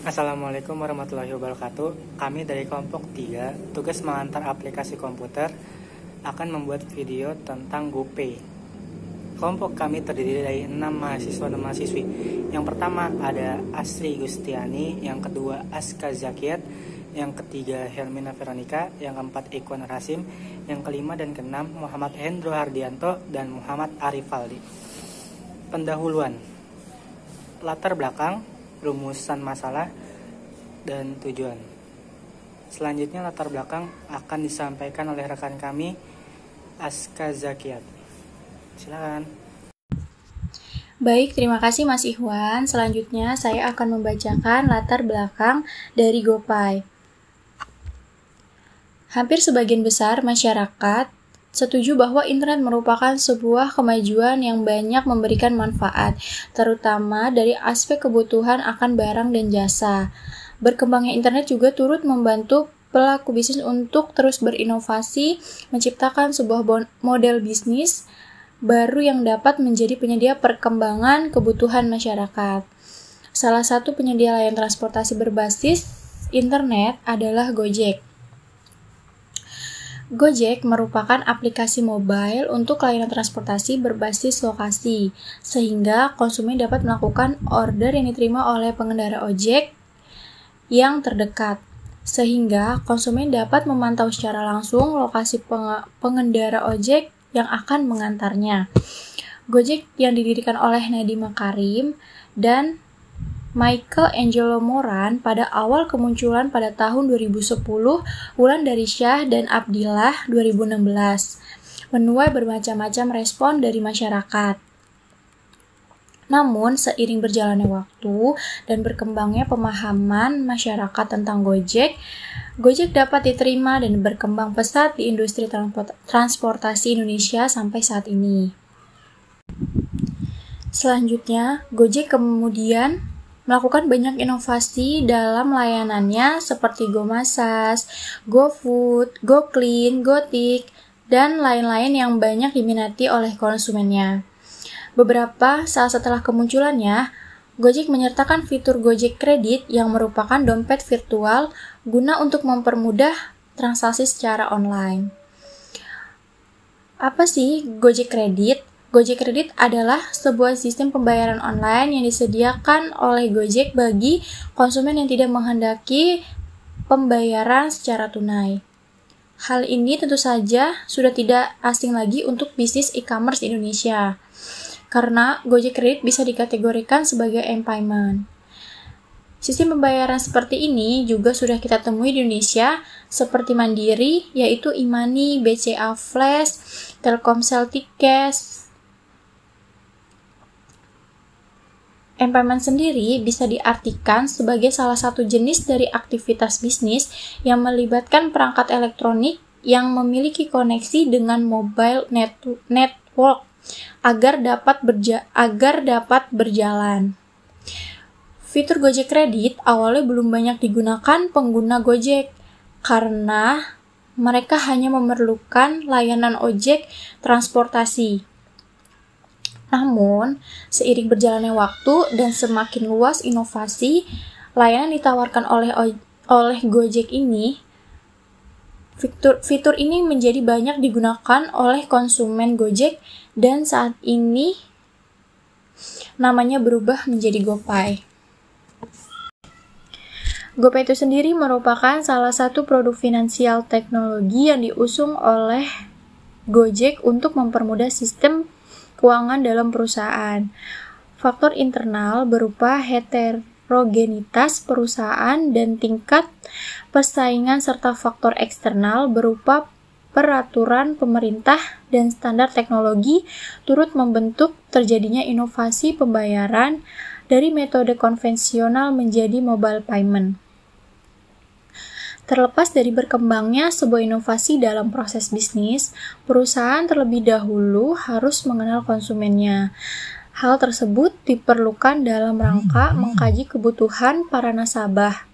Assalamualaikum warahmatullahi wabarakatuh. Kami dari kelompok 3, tugas mengantar aplikasi komputer, akan membuat video tentang GoPay. Kelompok kami terdiri dari 6 mahasiswa dan mahasiswi. Yang pertama ada Asri Gustiani, yang kedua Aska Zakiat, yang ketiga Helmina Veronica, yang keempat Ikwan Rasim, yang kelima dan keenam Muhammad Hendro Hardianto dan Muhammad Arifaldi. Pendahuluan, latar belakang, rumusan masalah, dan tujuan. Selanjutnya latar belakang akan disampaikan oleh rekan kami, Aska Zakiat. Silakan. Baik, terima kasih Mas Ikhwan. Selanjutnya saya akan membacakan latar belakang dari GoPay. Hampir sebagian besar masyarakat setuju bahwa internet merupakan sebuah kemajuan yang banyak memberikan manfaat, terutama dari aspek kebutuhan akan barang dan jasa. Berkembangnya internet juga turut membantu pelaku bisnis untuk terus berinovasi, menciptakan sebuah model bisnis baru yang dapat menjadi penyedia perkembangan kebutuhan masyarakat. Salah satu penyedia layanan transportasi berbasis internet adalah Gojek. Gojek merupakan aplikasi mobile untuk layanan transportasi berbasis lokasi, sehingga konsumen dapat melakukan order yang diterima oleh pengendara ojek yang terdekat, sehingga konsumen dapat memantau secara langsung lokasi pengendara ojek yang akan mengantarnya. Gojek yang didirikan oleh Nadiem Makarim dan Michael Angelo Moran pada awal kemunculan pada tahun 2010, Wulandari Shah dan Abdillah 2016, menuai bermacam-macam respon dari masyarakat. Namun, seiring berjalannya waktu dan berkembangnya pemahaman masyarakat tentang Gojek dapat diterima dan berkembang pesat di industri transportasi Indonesia sampai saat ini. Selanjutnya, Gojek kemudian melakukan banyak inovasi dalam layanannya seperti GoMasas, GoFood, GoClean, GoTik, dan lain-lain yang banyak diminati oleh konsumennya. Saat setelah kemunculannya, Gojek menyertakan fitur Gojek Kredit yang merupakan dompet virtual guna untuk mempermudah transaksi secara online. Apa sih Gojek Kredit? Gojek Kredit adalah sebuah sistem pembayaran online yang disediakan oleh Gojek bagi konsumen yang tidak menghendaki pembayaran secara tunai. Hal ini tentu saja sudah tidak asing lagi untuk bisnis e-commerce di Indonesia, karena Gojek Kredit bisa dikategorikan sebagai m-payment. Sistem pembayaran seperti ini juga sudah kita temui di Indonesia, seperti Mandiri, yaitu e-money, BCA Flash, Telkomsel Tikes. M-payment sendiri bisa diartikan sebagai salah satu jenis dari aktivitas bisnis yang melibatkan perangkat elektronik yang memiliki koneksi dengan mobile network agar dapat berjalan. Fitur Gojek Kredit awalnya belum banyak digunakan pengguna Gojek karena mereka hanya memerlukan layanan ojek transportasi. Namun, seiring berjalannya waktu dan semakin luas inovasi layanan ditawarkan oleh Gojek ini, fitur ini menjadi banyak digunakan oleh konsumen Gojek dan saat ini namanya berubah menjadi GoPay. GoPay itu sendiri merupakan salah satu produk finansial teknologi yang diusung oleh Gojek untuk mempermudah sistem keuangan dalam perusahaan. Faktor internal berupa heterogenitas perusahaan dan tingkat persaingan serta faktor eksternal berupa peraturan pemerintah dan standar teknologi turut membentuk terjadinya inovasi pembayaran dari metode konvensional menjadi mobile payment. Terlepas dari berkembangnya sebuah inovasi dalam proses bisnis, perusahaan terlebih dahulu harus mengenal konsumennya. Hal tersebut diperlukan dalam rangka mengkaji kebutuhan para nasabah.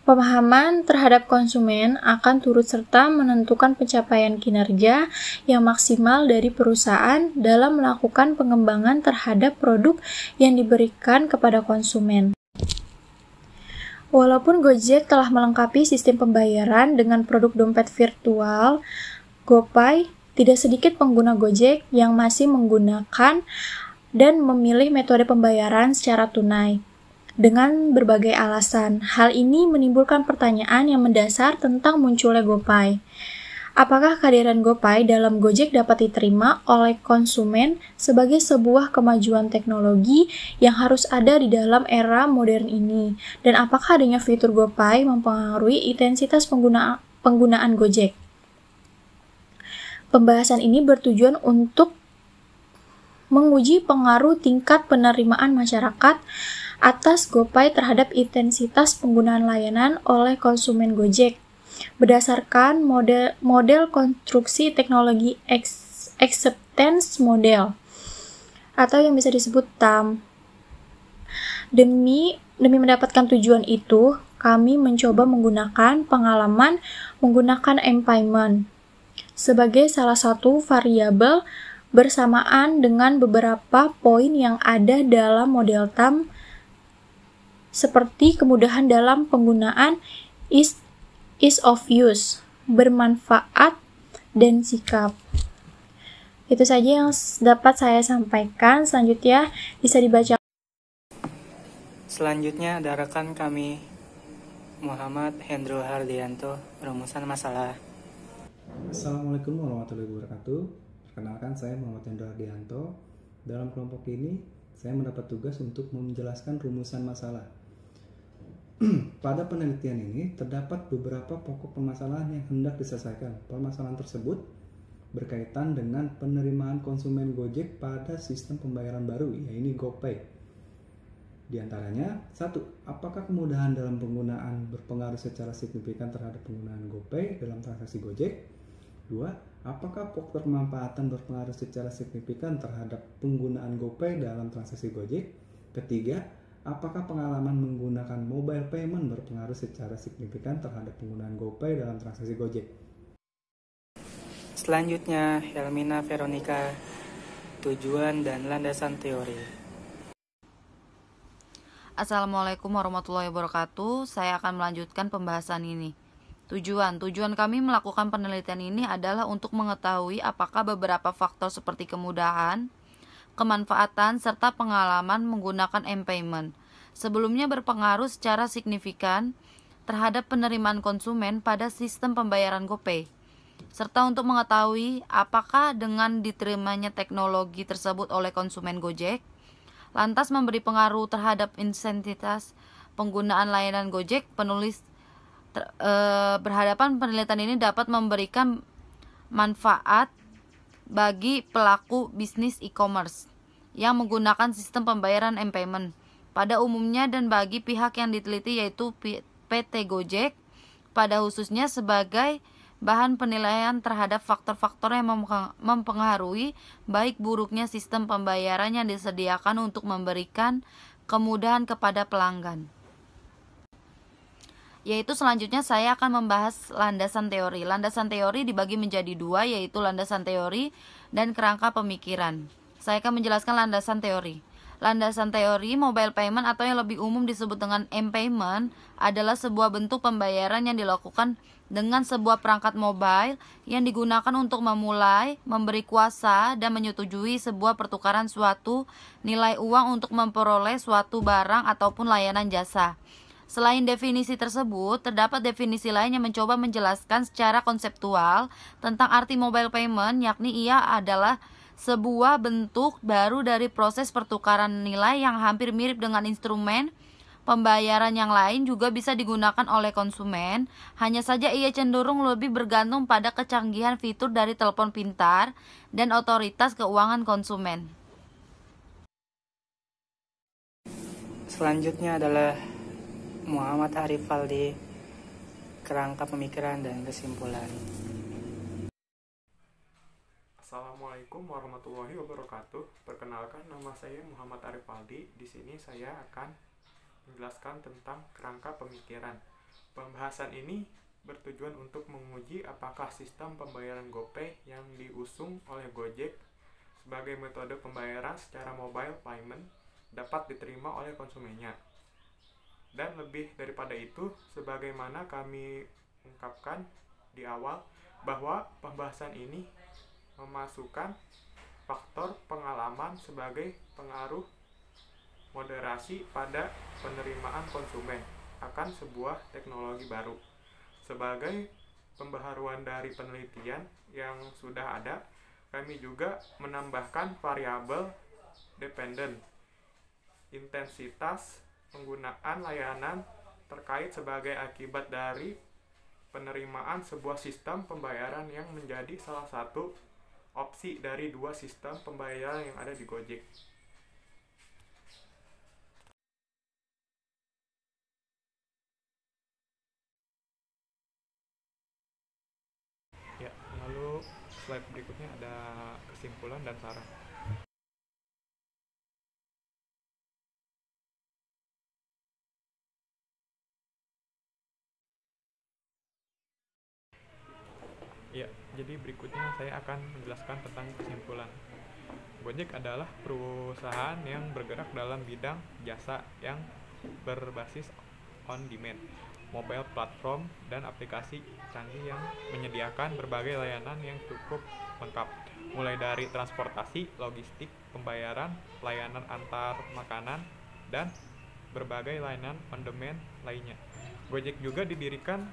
Pemahaman terhadap konsumen akan turut serta menentukan pencapaian kinerja yang maksimal dari perusahaan dalam melakukan pengembangan terhadap produk yang diberikan kepada konsumen. Walaupun Gojek telah melengkapi sistem pembayaran dengan produk dompet virtual, GoPay, tidak sedikit pengguna Gojek yang masih menggunakan dan memilih metode pembayaran secara tunai. Dengan berbagai alasan, hal ini menimbulkan pertanyaan yang mendasar tentang munculnya GoPay. Apakah kehadiran GoPay dalam Gojek dapat diterima oleh konsumen sebagai sebuah kemajuan teknologi yang harus ada di dalam era modern ini? Dan apakah adanya fitur GoPay mempengaruhi intensitas penggunaan Gojek? Pembahasan ini bertujuan untuk menguji pengaruh tingkat penerimaan masyarakat atas GoPay terhadap intensitas penggunaan layanan oleh konsumen Gojek. Berdasarkan model konstruksi teknologi acceptance model atau yang bisa disebut TAM. Demi mendapatkan tujuan itu, kami mencoba menggunakan pengalaman menggunakan M-Payment sebagai salah satu variabel bersamaan dengan beberapa poin yang ada dalam model TAM seperti kemudahan dalam penggunaan ease of use, bermanfaat, dan sikap. Itu saja yang dapat saya sampaikan. Selanjutnya bisa dibaca. Selanjutnya ada rekan kami Muhammad Hendro Hardianto, rumusan masalah. Assalamualaikum warahmatullahi wabarakatuh. Perkenalkan, saya Muhammad Hendro Hardianto. Dalam kelompok ini, saya mendapat tugas untuk menjelaskan rumusan masalah. Pada penelitian ini, terdapat beberapa pokok permasalahan yang hendak diselesaikan. Permasalahan tersebut berkaitan dengan penerimaan konsumen Gojek pada sistem pembayaran baru, yaitu GoPay. Di antaranya, 1. Apakah kemudahan dalam penggunaan berpengaruh secara signifikan terhadap penggunaan GoPay dalam transaksi Gojek? 2. Apakah faktor kemanfaatan berpengaruh secara signifikan terhadap penggunaan GoPay dalam transaksi Gojek? Ketiga, apakah pengalaman menggunakan mobile payment berpengaruh secara signifikan terhadap penggunaan GoPay dalam transaksi Gojek? Selanjutnya, Helmina Veronica, tujuan dan landasan teori. Assalamualaikum warahmatullahi wabarakatuh. Saya akan melanjutkan pembahasan ini. Tujuan kami melakukan penelitian ini adalah untuk mengetahui apakah beberapa faktor seperti kemudahan, kemanfaatan, serta pengalaman menggunakan M-Payment sebelumnya berpengaruh secara signifikan terhadap penerimaan konsumen pada sistem pembayaran GoPay, serta untuk mengetahui apakah dengan diterimanya teknologi tersebut oleh konsumen Gojek, lantas memberi pengaruh terhadap intensitas penggunaan layanan Gojek. Penulis berhadapan penelitian ini dapat memberikan manfaat bagi pelaku bisnis e-commerce yang menggunakan sistem pembayaran M-Payment pada umumnya dan bagi pihak yang diteliti yaitu PT Gojek pada khususnya sebagai bahan penilaian terhadap faktor-faktor yang mempengaruhi baik buruknya sistem pembayaran yang disediakan untuk memberikan kemudahan kepada pelanggan. Yaitu selanjutnya saya akan membahas landasan teori. Landasan teori dibagi menjadi dua, yaitu landasan teori dan kerangka pemikiran. Saya akan menjelaskan landasan teori. Landasan teori mobile payment atau yang lebih umum disebut dengan M-Payment adalah sebuah bentuk pembayaran yang dilakukan dengan sebuah perangkat mobile yang digunakan untuk memulai, memberi kuasa, dan menyetujui sebuah pertukaran suatu nilai uang untuk memperoleh suatu barang ataupun layanan jasa. Selain definisi tersebut, terdapat definisi lain yang mencoba menjelaskan secara konseptual tentang arti mobile payment, yakni ia adalah sebuah bentuk baru dari proses pertukaran nilai yang hampir mirip dengan instrumen pembayaran yang lain juga bisa digunakan oleh konsumen, hanya saja ia cenderung lebih bergantung pada kecanggihan fitur dari telepon pintar dan otoritas keuangan konsumen. Selanjutnya adalah Muhammad Arif Faldi, kerangka pemikiran dan kesimpulan. Assalamualaikum warahmatullahi wabarakatuh. Perkenalkan, nama saya Muhammad Arif Faldi. Di sini saya akan menjelaskan tentang kerangka pemikiran. Pembahasan ini bertujuan untuk menguji apakah sistem pembayaran GoPay yang diusung oleh Gojek sebagai metode pembayaran secara mobile payment dapat diterima oleh konsumennya. Dan lebih daripada itu, sebagaimana kami ungkapkan di awal, bahwa pembahasan ini memasukkan faktor pengalaman sebagai pengaruh moderasi pada penerimaan konsumen akan sebuah teknologi baru. Sebagai pembaharuan dari penelitian yang sudah ada, kami juga menambahkan variabel dependent, intensitas penggunaan layanan terkait sebagai akibat dari penerimaan sebuah sistem pembayaran yang menjadi salah satu opsi dari dua sistem pembayaran yang ada di Gojek. Ya, lalu slide berikutnya ada kesimpulan dan saran. Ya, jadi berikutnya saya akan menjelaskan tentang kesimpulan. Gojek adalah perusahaan yang bergerak dalam bidang jasa yang berbasis on demand, mobile platform, dan aplikasi canggih yang menyediakan berbagai layanan yang cukup lengkap, mulai dari transportasi, logistik, pembayaran, layanan antar makanan, dan berbagai layanan on demand lainnya. Gojek juga didirikan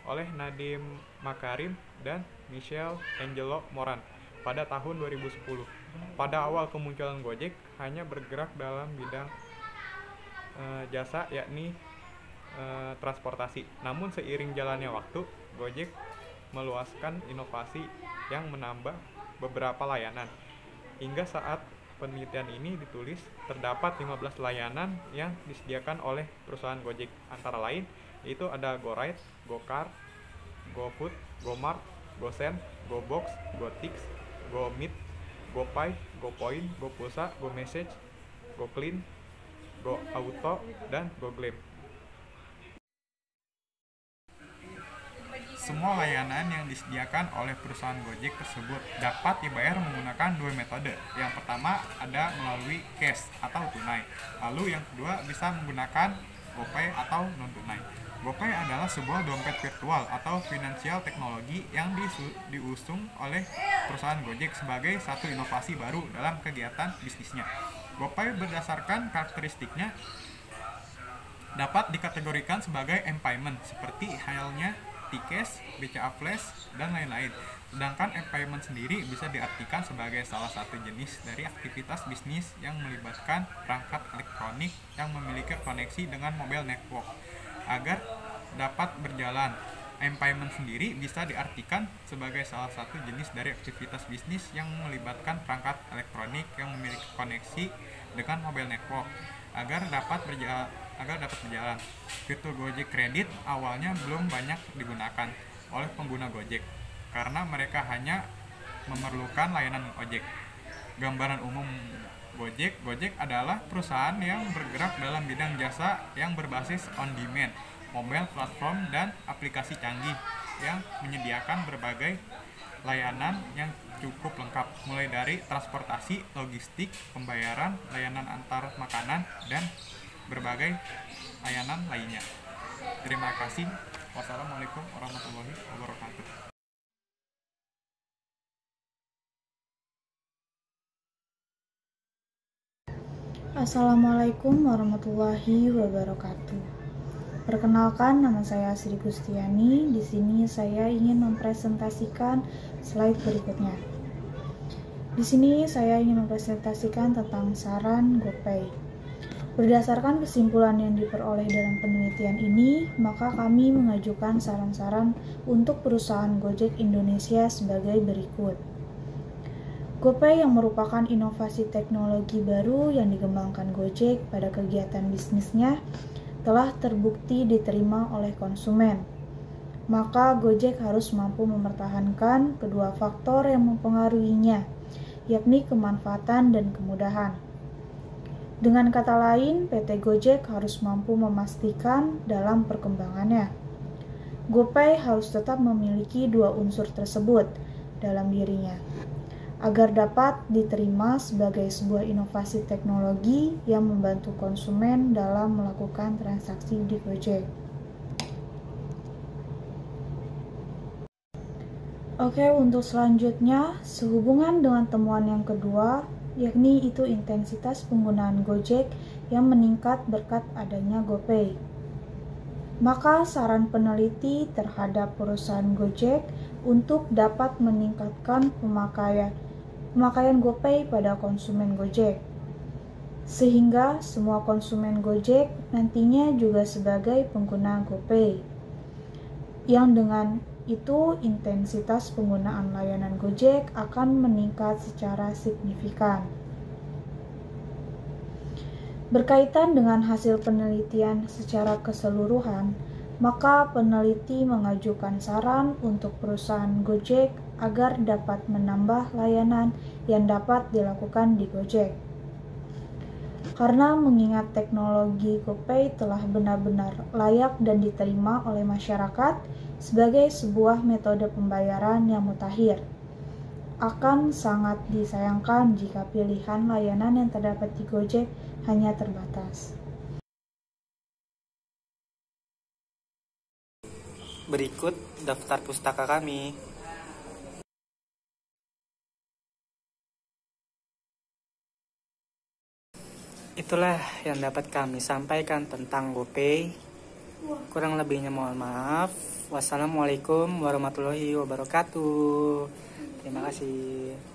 oleh Nadiem Makarim dan Michel Angelo Moran pada tahun 2010. Pada awal kemunculan Gojek hanya bergerak dalam bidang jasa, yakni transportasi. Namun seiring jalannya waktu, Gojek meluaskan inovasi yang menambah beberapa layanan. Hingga saat penelitian ini ditulis, terdapat 15 layanan yang disediakan oleh perusahaan Gojek, antara lain yaitu ada GoRide, GoCar, GoFood, GoMart, GoSend, GoBox, GoTix, GoMeet, GoPay, GoPoint, GoPulsa, GoMessage, GoClean, GoAuto, dan GoGlem. Semua layanan yang disediakan oleh perusahaan Gojek tersebut dapat dibayar menggunakan dua metode. Yang pertama ada melalui cash atau tunai. Lalu yang kedua bisa menggunakan GoPay atau non-tunai. GoPay adalah sebuah dompet virtual atau finansial teknologi yang diusung oleh perusahaan Gojek sebagai satu inovasi baru dalam kegiatan bisnisnya. GoPay berdasarkan karakteristiknya dapat dikategorikan sebagai M-Payment seperti halnya T-Cash, BCA Flash, dan lain-lain. Sedangkan M-Payment sendiri bisa diartikan sebagai salah satu jenis dari aktivitas bisnis yang melibatkan perangkat elektronik yang memiliki koneksi dengan mobile network agar dapat berjalan. M-Payment sendiri bisa diartikan sebagai salah satu jenis dari aktivitas bisnis yang melibatkan perangkat elektronik yang memiliki koneksi dengan mobile network agar dapat berjalan. Fitur Gojek Kredit awalnya belum banyak digunakan oleh pengguna Gojek karena mereka hanya memerlukan layanan ojek. Gambaran umum Gojek adalah perusahaan yang bergerak dalam bidang jasa yang berbasis on demand, mobile platform, dan aplikasi canggih yang menyediakan berbagai layanan yang cukup lengkap, mulai dari transportasi, logistik, pembayaran, layanan antar makanan, dan berbagai layanan lainnya. Terima kasih. Wassalamualaikum warahmatullahi wabarakatuh. Assalamualaikum warahmatullahi wabarakatuh. Perkenalkan, nama saya Sri Gustiani. Di sini saya ingin mempresentasikan slide berikutnya. Di sini saya ingin mempresentasikan tentang saran GoPay. Berdasarkan kesimpulan yang diperoleh dalam penelitian ini, maka kami mengajukan saran-saran untuk perusahaan Gojek Indonesia sebagai berikut. GoPay yang merupakan inovasi teknologi baru yang dikembangkan Gojek pada kegiatan bisnisnya telah terbukti diterima oleh konsumen. Maka Gojek harus mampu mempertahankan kedua faktor yang mempengaruhinya, yakni kemanfaatan dan kemudahan. Dengan kata lain, PT Gojek harus mampu memastikan dalam perkembangannya. GoPay harus tetap memiliki dua unsur tersebut dalam dirinya. agar dapat diterima sebagai sebuah inovasi teknologi yang membantu konsumen dalam melakukan transaksi di Gojek. Oke, untuk selanjutnya, sehubungan dengan temuan yang kedua, yakni itu intensitas penggunaan Gojek yang meningkat berkat adanya GoPay. Maka saran peneliti terhadap perusahaan Gojek untuk dapat meningkatkan pemakaian GoPay pada konsumen Gojek, sehingga semua konsumen Gojek nantinya juga sebagai pengguna GoPay, yang dengan itu intensitas penggunaan layanan Gojek akan meningkat secara signifikan. Berkaitan dengan hasil penelitian secara keseluruhan, maka peneliti mengajukan saran untuk perusahaan Gojek agar dapat menambah layanan yang dapat dilakukan di Gojek. Karena mengingat teknologi GoPay telah benar-benar layak dan diterima oleh masyarakat sebagai sebuah metode pembayaran yang mutakhir, akan sangat disayangkan jika pilihan layanan yang terdapat di Gojek hanya terbatas. Berikut daftar pustaka kami. Itulah yang dapat kami sampaikan tentang GoPay. Kurang lebihnya mohon maaf. Wassalamualaikum warahmatullahi wabarakatuh. Terima kasih.